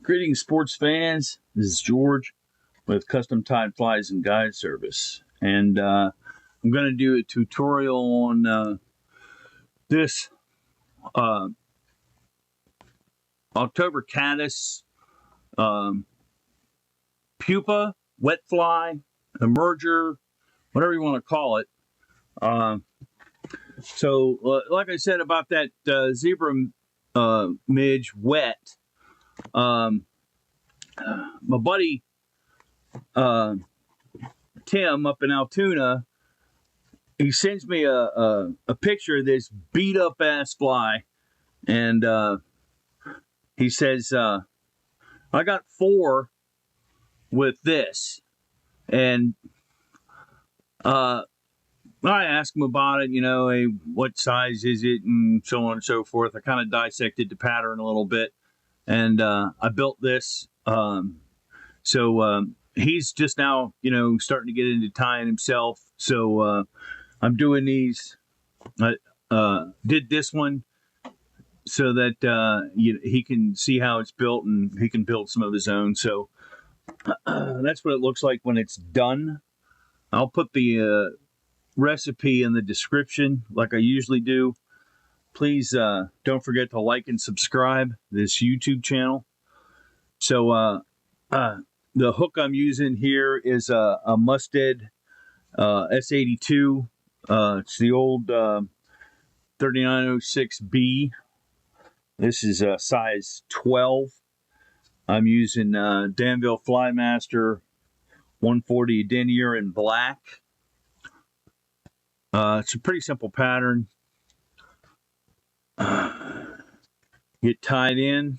Greetings, sports fans. This is George with Custom Tied Flies and Guide Service, and I'm going to do a tutorial on this October Caddis pupa, wet fly, emerger, whatever you want to call it. So, like I said about that zebra midge wet. My buddy Tim up in Altoona, he sends me a picture of this beat up ass fly, and he says, I got 4 with this, and I asked him about it, hey, what size is it, and so on and so forth. I kind of dissected the pattern a little bit, and I built this. So he's just now, starting to get into tying himself. So I'm doing these. I did this one so that he can see how it's built and he can build some of his own. So that's what it looks like when it's done. I'll put the recipe in the description like I usually do. Please don't forget to like and subscribe this YouTube channel. So the hook I'm using here is a Mustad S82. It's the old 3906B. This is size 12. I'm using Danville Flymaster 140 denier in black. It's a pretty simple pattern. Get tied in.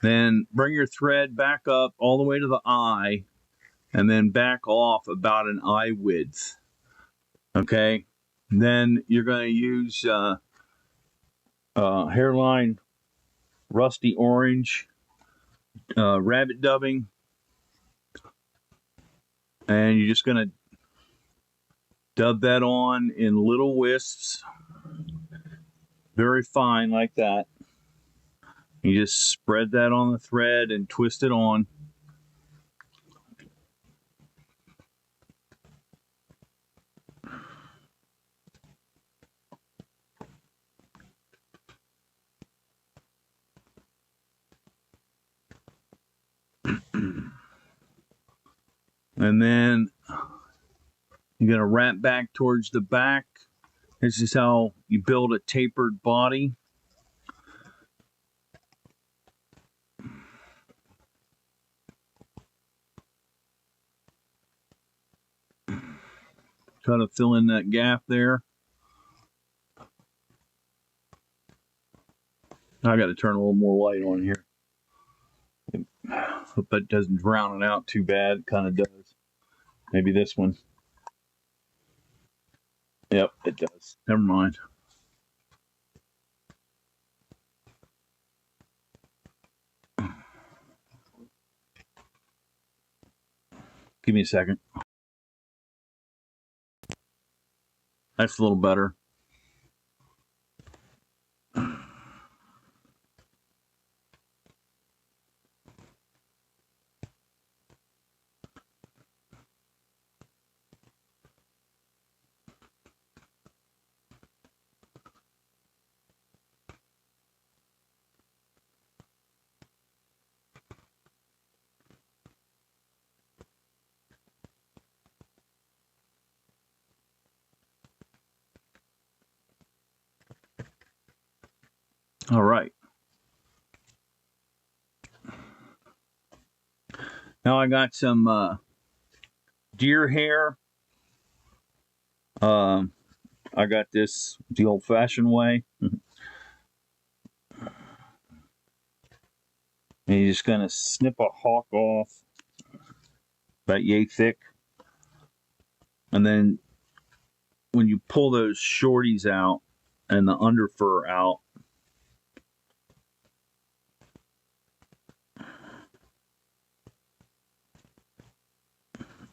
Then bring your thread back up all the way to the eye, and then back off about an eye width. Okay? And then you're going to use Hareline Rusty Orange rabbit dubbing. And you're just going to dub that on in little wisps. Very fine like that. You just spread that on the thread and twist it on. And then you're going to wrap back towards the back. This is how you build a tapered body. Try to fill in that gap there. I got to turn a little more light on here. Hope that doesn't drown it out too bad. It kind of does. Maybe this one. Yep, it does. Never mind. Give me a second. That's a little better. All right. Now I got some deer hair. I got this the old-fashioned way. And you're just going to snip a hawk off about yay thick. And then when you pull those shorties out and the under fur out,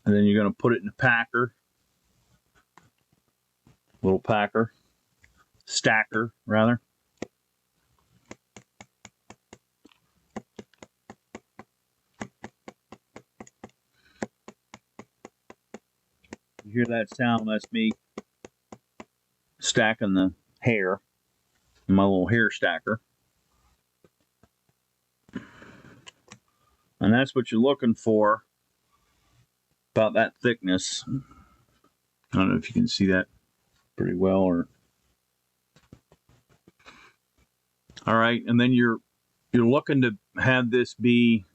and then you're going to put it in a packer, little packer, stacker rather. hear that sound, that's me stacking the hair in my little hair stacker. And that's what you're looking for, about that thickness. I don't know if you can see that pretty well or. All right, and then you're looking to have this be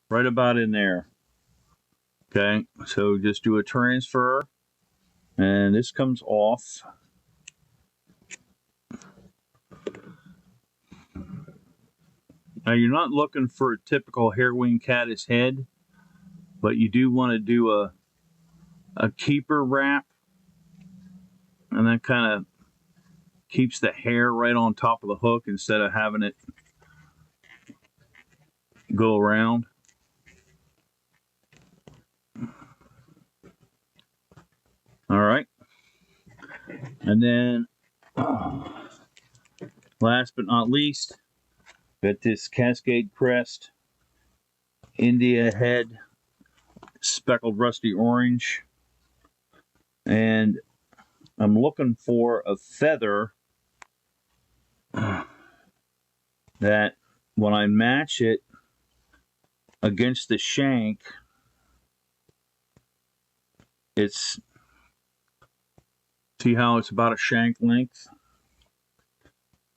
right about in there. Okay, so just do a transfer, and this comes off. Now you're not looking for a typical hairwing caddis head, but you do want to do a keeper wrap, and that kind of keeps the hair right on top of the hook instead of having it go around. All right. And then last but not least, got this Cascade Crest India head, speckled rusty orange. And I'm looking for a feather that when I match it against the shank, it's, see how it's about a shank length?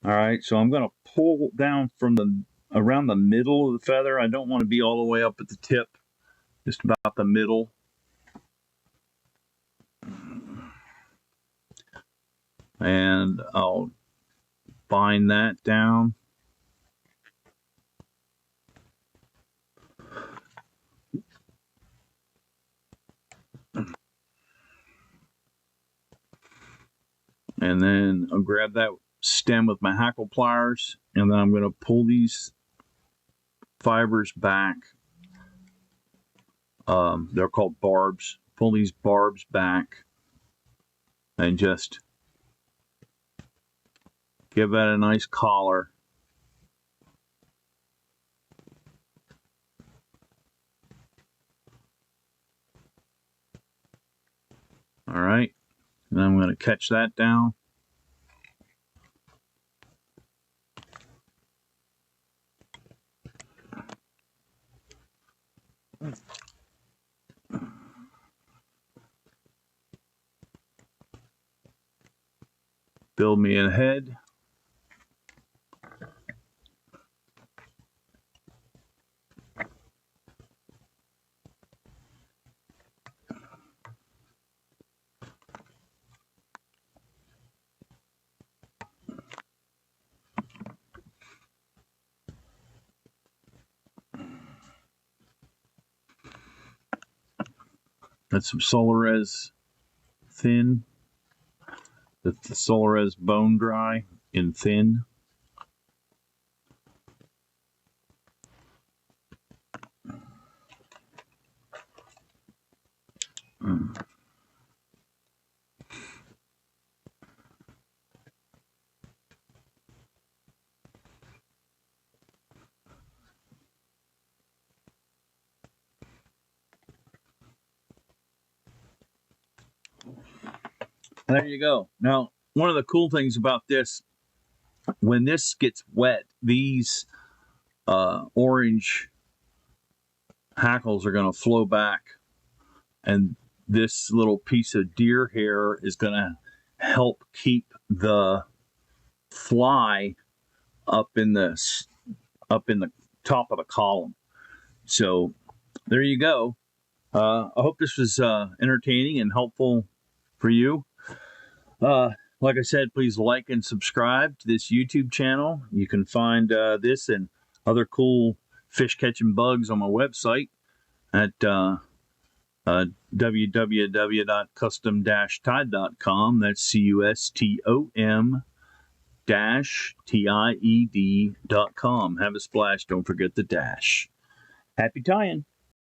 All right, so I'm going to pull down from around the middle of the feather. I don't want to be all the way up at the tip, just about the middle. And I'll bind that down. And then I'll grab that stem with my hackle pliers, and then I'm going to pull these fibers back. They're called barbs. Pull these barbs back and just give that a nice collar. All right, and I'm going to catch that down. Build me a head. That's some Solarez thin. That's the Solarez bone dry in thin. There you go. Now, one of the cool things about this, when this gets wet, these orange hackles are going to flow back, and this little piece of deer hair is going to help keep the fly up in the top of the column. So there you go. I hope this was entertaining and helpful for you. Like I said, please like and subscribe to this YouTube channel. You can find this and other cool fish catching bugs on my website at www.custom-tied.com. That's CUSTOM-TIED.com. Have a splash. Don't forget the dash. Happy tying.